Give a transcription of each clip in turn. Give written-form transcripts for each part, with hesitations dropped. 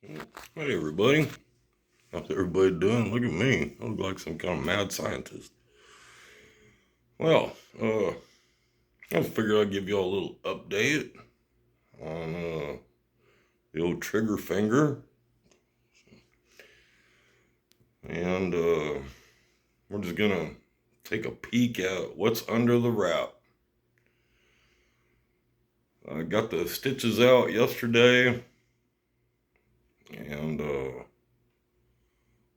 Hey everybody, how's everybody doing? Look at me, I look like some kind of mad scientist. Well, I figured I'd give y'all a little update on the old trigger finger, and we're just gonna take a peek at what's under the wrap. I got the stitches out yesterday, and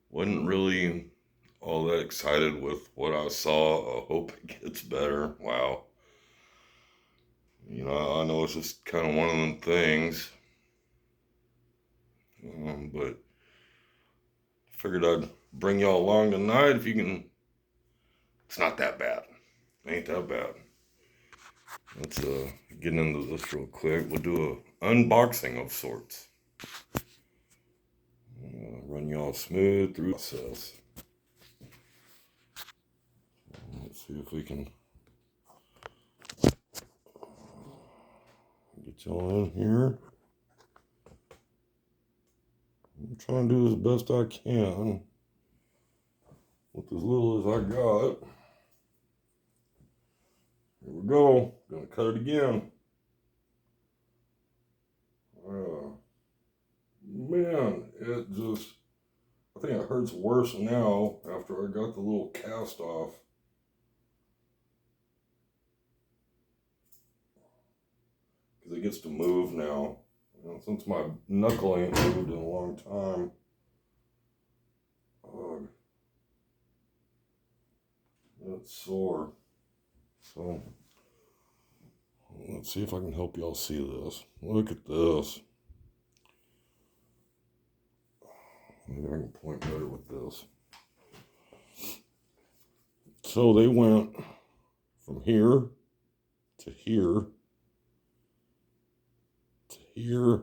wasn't really all that excited with what I saw. I hope it gets better. Wow. I know it's just kind of one of them things, but figured I'd bring y'all along tonight if you can. It's not that bad. Ain't that bad. Let's get into this real quick. We'll do a unboxing of sorts. Run y'all smooth through the process. Let's see if we can get y'all in here. I'm trying to do as best I can with as little as I got. Here we go. Gonna cut it again. Man, I think it hurts worse now after I got the little cast off. Because it gets to move now. Since my knuckle ain't moved in a long time. It's sore. So, let's see if I can help y'all see this. Look at this. Maybe I can point better with this. So they went from here to here to here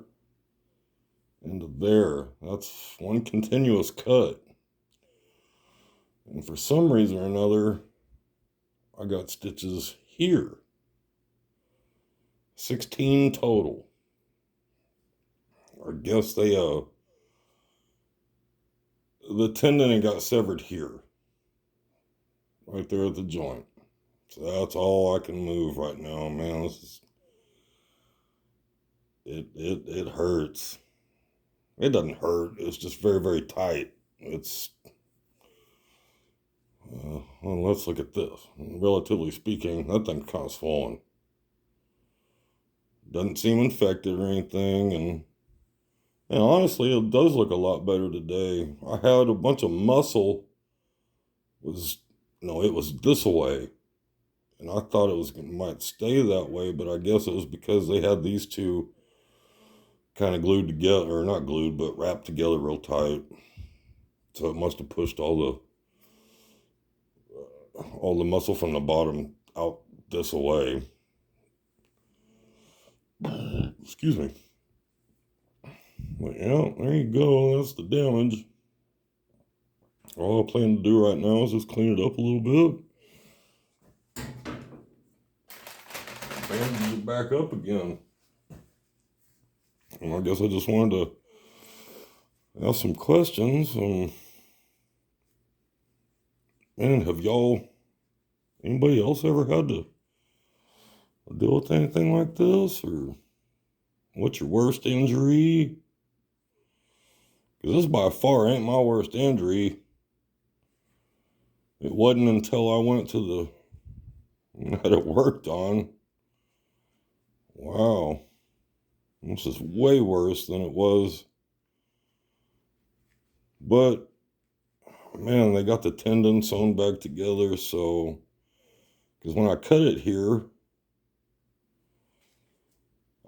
and to there. That's one continuous cut. And for some reason or another, I got stitches here. 16 total. I guess the tendon got severed here. Right there at the joint. So that's all I can move right now, man. It hurts. It doesn't hurt. It's just very, very tight. Well, let's look at this. Relatively speaking, that thing's kind of swollen. Doesn't seem infected or anything, and honestly, it does look a lot better today. I had a bunch of muscle. It was this way, and I thought it might stay that way, but I guess it was because they had these two kind of glued together, or not glued, but wrapped together real tight. So it must have pushed all the muscle from the bottom out this way. Excuse me. But yeah, there you go. That's the damage. All I plan to do right now is just clean it up a little bit. Bandage it back up again. And I guess I just wanted to ask some questions. Man, have anybody else ever had to deal with anything like this? Or what's your worst injury? Because this by far ain't my worst injury. It wasn't until I went to had it worked on. Wow. This is way worse than it was. But, man, they got the tendon sewn back together, so... Because when I cut it here,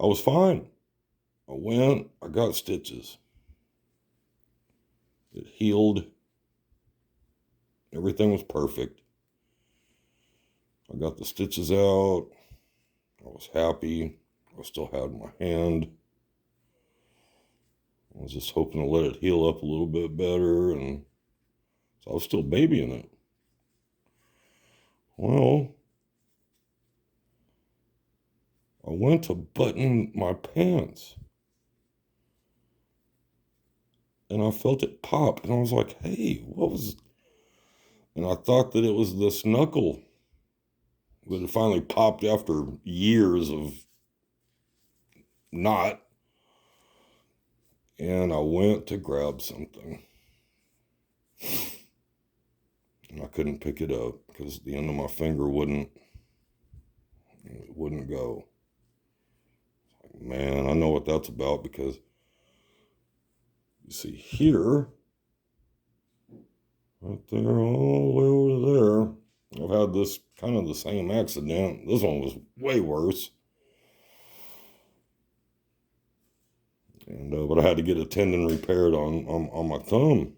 I was fine. I got stitches. It healed. Everything was perfect. I got the stitches out. I was happy. I still had my hand. I was just hoping to let it heal up a little bit better, and so I was still babying it. Well, I went to button my pants. and I felt it pop, and I was like, hey, what was... And I thought that it was this knuckle that had finally popped after years of not. And I went to grab something, and I couldn't pick it up because the end of my finger wouldn't go. Man, I know what that's about, because you see here, right there, all the way over there, I've had this kind of the same accident. This one was way worse. And but I had to get a tendon repaired on my thumb.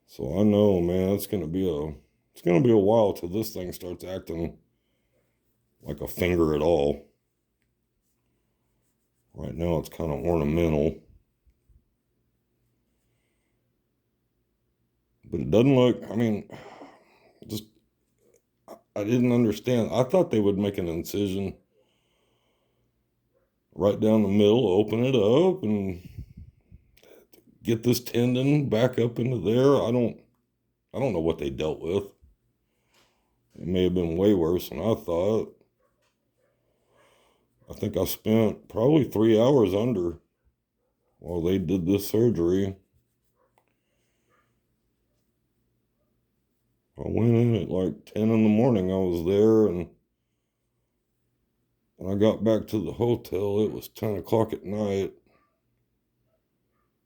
So I know, man, it's gonna be a while till this thing starts acting like a finger at all. Right now it's kind of ornamental. But it doesn't look, I mean, just, I didn't understand. I thought they would make an incision right down the middle, open it up, and get this tendon back up into there. I don't know what they dealt with. It may have been way worse than I thought. I think I spent probably 3 hours under while they did this surgery. I went in at like 10 in the morning. I was there, and when I got back to the hotel, it was 10 o'clock at night.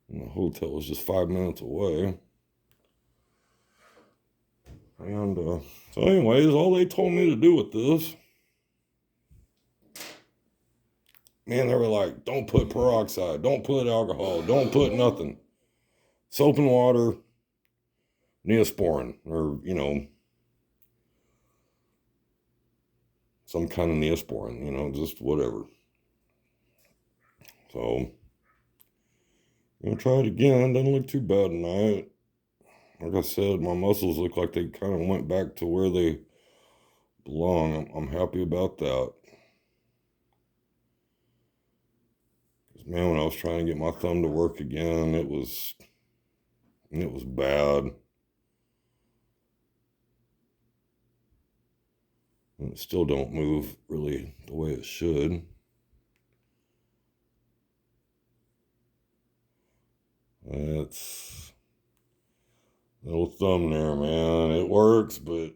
And the hotel was just 5 minutes away. And so anyways, all they told me to do with this, man, they were like, don't put peroxide, don't put alcohol, don't put nothing. Soap and water, Neosporin, or, some kind of Neosporin, just whatever. So, I'm going to try it again. Doesn't look too bad tonight. Like I said, my muscles look like they kind of went back to where they belong. I'm happy about that. Because, man, when I was trying to get my thumb to work again, it was bad. And it still don't move really the way it should. That's little thumb there, man. It works, but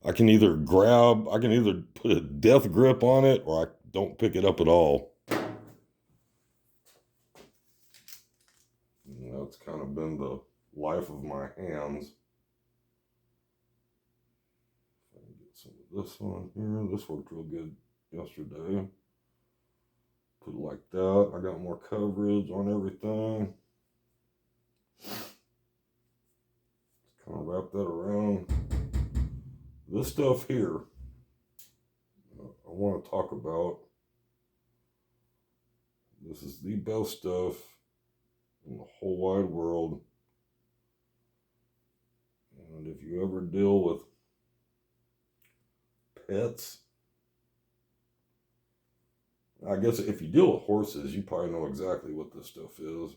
I can either put a death grip on it, or I don't pick it up at all. And that's kind of been the life of my hands. If I can get some of this on here. This worked real good yesterday. Put it like that. I got more coverage on everything. Just kind of wrap that around. This stuff here, I want to talk about. This is the best stuff in the whole wide world. And if you ever deal with pets, I guess if you deal with horses, you probably know exactly what this stuff is.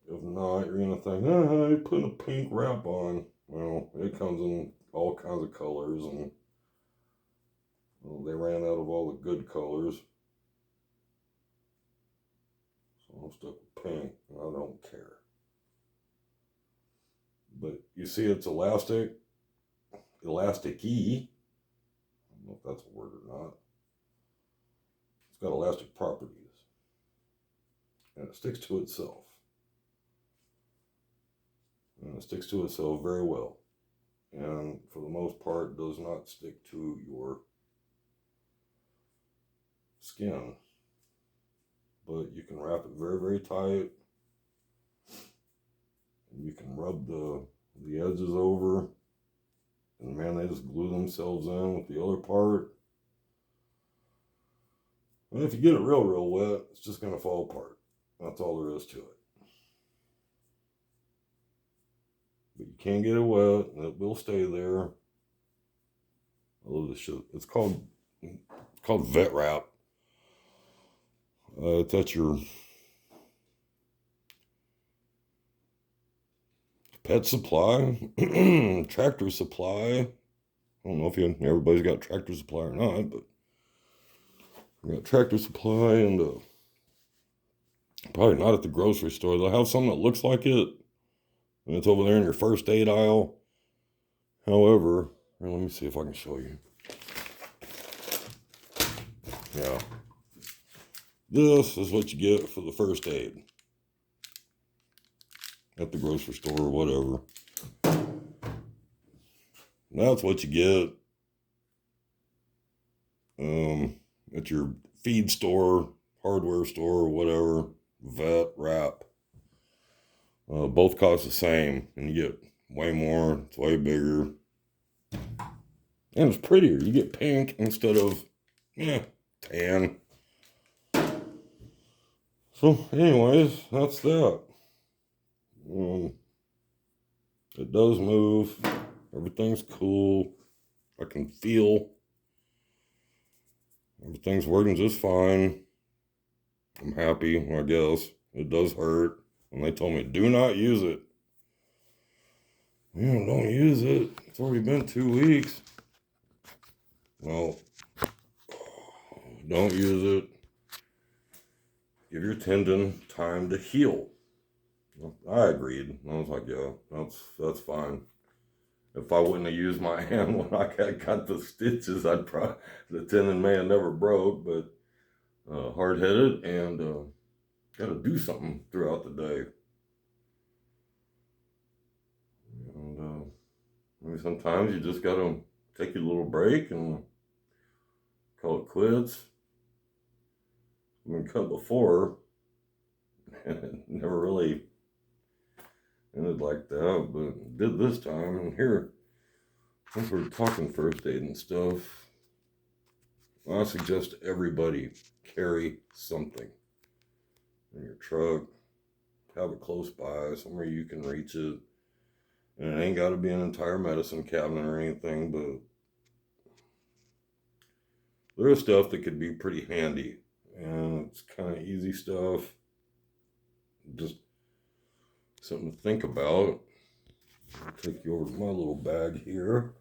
If not, you're going to think, you're putting a pink wrap on. Well, it comes in all kinds of colors, and they ran out of all the good colors. So I'm stuck with pink, and I don't care. But you see it's elasticy. I don't know if that's a word or not. It's got elastic properties. And it sticks to itself. And it sticks to itself very well. And for the most part, does not stick to your skin. But you can wrap it very, very tight. And you can rub the edges over. And man, they just glue themselves in with the other part. And if you get it real, real wet, it's just going to fall apart. That's all there is to it. But you can't get it wet, and it will stay there. I love this shit. It's called vet wrap. It's at your pet supply, Tractor Supply. I don't know if everybody's got Tractor Supply or not, but we got Tractor Supply, and probably not at the grocery store. They'll have something that looks like it, and it's over there in your first aid aisle. However, let me see if I can show you. Yeah. This is what you get for the first aid at the grocery store or whatever. That's what you get at your feed store, hardware store, or whatever, vet, wrap. Both cost the same, and you get way more. It's way bigger, and it's prettier. You get pink instead of tan. So, anyways, that's that. It does move. Everything's cool. I can feel. Everything's working just fine. I'm happy, I guess. It does hurt. And they told me, do not use it. Don't use it. It's already been 2 weeks. Well, don't use it. Give your tendon time to heal. I agreed. I was like, yeah, that's fine. If I wouldn't have used my hand when I got the stitches, the tendon may have never broke, but hard-headed and got to do something throughout the day. And maybe sometimes you just got to take a little break and call it quits. I've been cut before, and it never really ended like that, but did this time. And here, since we're talking first aid and stuff, I suggest everybody carry something in your truck. Have it close by, somewhere you can reach it. And it ain't got to be an entire medicine cabinet or anything, but there is stuff that could be pretty handy. And it's kind of easy stuff. Just something to think about. I'll take you over to my little bag here.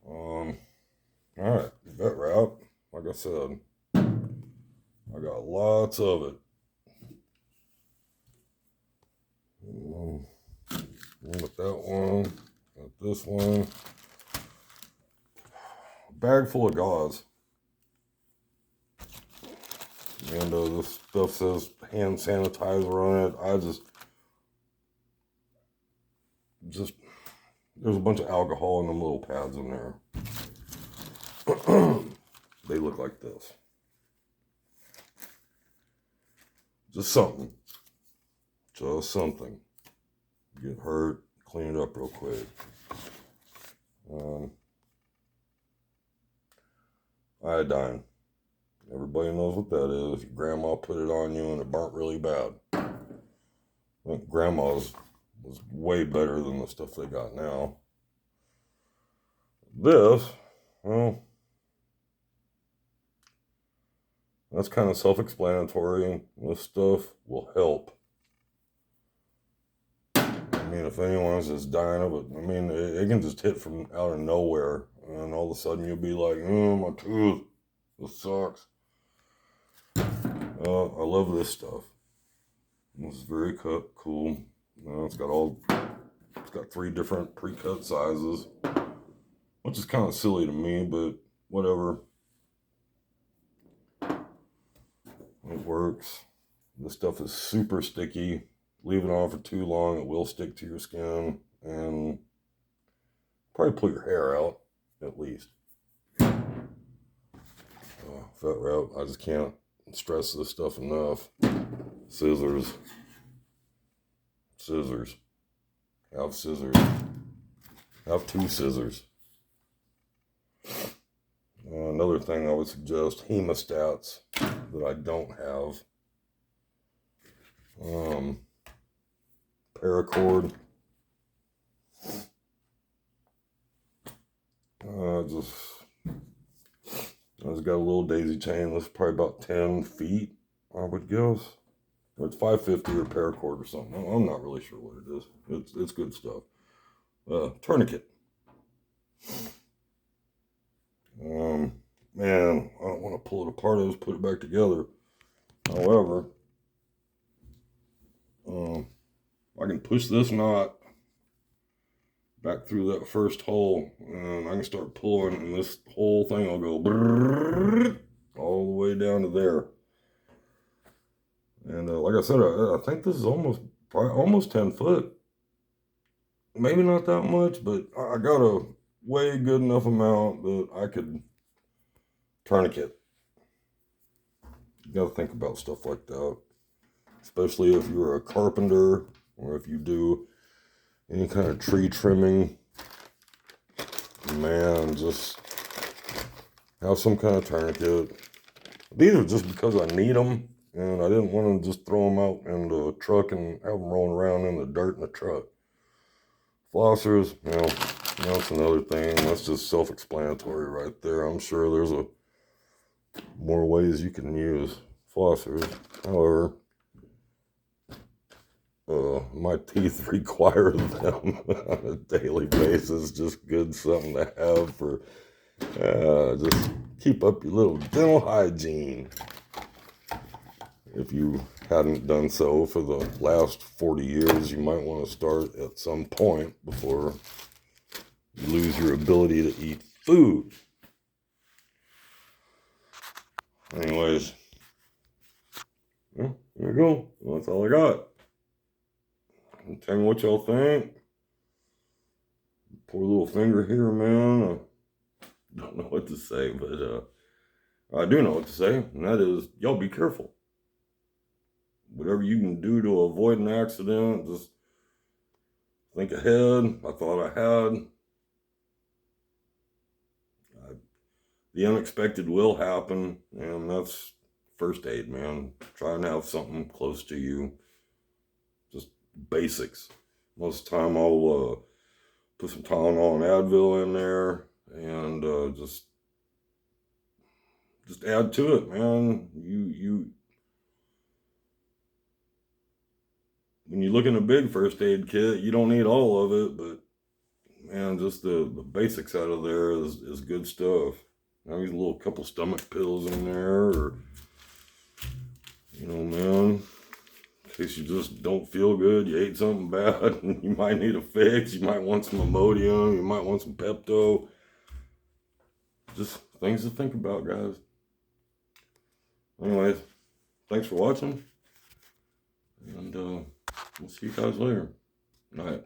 Alright, vet wrap. Like I said, I got lots of it. Got that one. Got this one. A bag full of gauze. And this stuff says hand sanitizer on it. I just there's a bunch of alcohol in them little pads in there. They look like this. Just something. Just something. Get hurt, clean it up real quick. Iodine. Everybody knows what that is. Your grandma put it on you and it burnt really bad. I think grandma's was way better than the stuff they got now. This, well, that's kind of self-explanatory. This stuff will help. I mean, if anyone's just dying of it, I mean, it can just hit from out of nowhere. And all of a sudden you'll be like, oh, my tooth, this sucks. I love this stuff. This is very cool. It's got 3 different pre-cut sizes, which is kind of silly to me, but whatever. It works. This stuff is super sticky. Leave it on for too long, it will stick to your skin and probably pull your hair out, at least. Vet wrap, I just can't stress this stuff enough. Scissors. Have scissors. Have 2 scissors. Another thing I would suggest, hemostats that I don't have. Paracord. It's got a little daisy chain. That's probably about 10 feet, I would guess. It's 550 or paracord or something. I'm not really sure what it is. It's good stuff. Tourniquet. Man, I don't want to pull it apart. I just put it back together. However, I can push this knot back through that first hole, and I can start pulling, and this whole thing will go all the way down to there. And like I said, I think this is probably almost 10 foot. Maybe not that much, but I got a way good enough amount that I could tourniquet. You got to think about stuff like that, especially if you're a carpenter or if you do any kind of tree trimming. Man, just have some kind of tourniquet. These are just because I need them, and I didn't want to just throw them out in the truck and have them rolling around in the dirt in the truck. Flossers, that's another thing. That's just self-explanatory right there. I'm sure there's more ways you can use flossers. However, my teeth require them on a daily basis. Just good something to have for just keep up your little dental hygiene. If you hadn't done so for the last 40 years, you might want to start at some point before you lose your ability to eat food. Anyways, well, there you go. Well, that's all I got. Tell me what y'all think. Poor little finger here, man. I don't know what to say, but I do know what to say, and that is, y'all be careful. Whatever you can do to avoid an accident, just think ahead. I thought I had. The unexpected will happen, and that's first aid, man. Try and have something close to you. Just basics. Most of the time I'll put some Tylenol and Advil in there, and just add to it, man. You when you look in a big first aid kit, you don't need all of it, but man, just the basics out of there is good stuff. Now these little couple stomach pills in there, or man, in case you just don't feel good, you ate something bad, and you might need a fix. You might want some Imodium. You might want some Pepto. Just things to think about, guys. Anyways, thanks for watching, and we'll see you guys later. Night.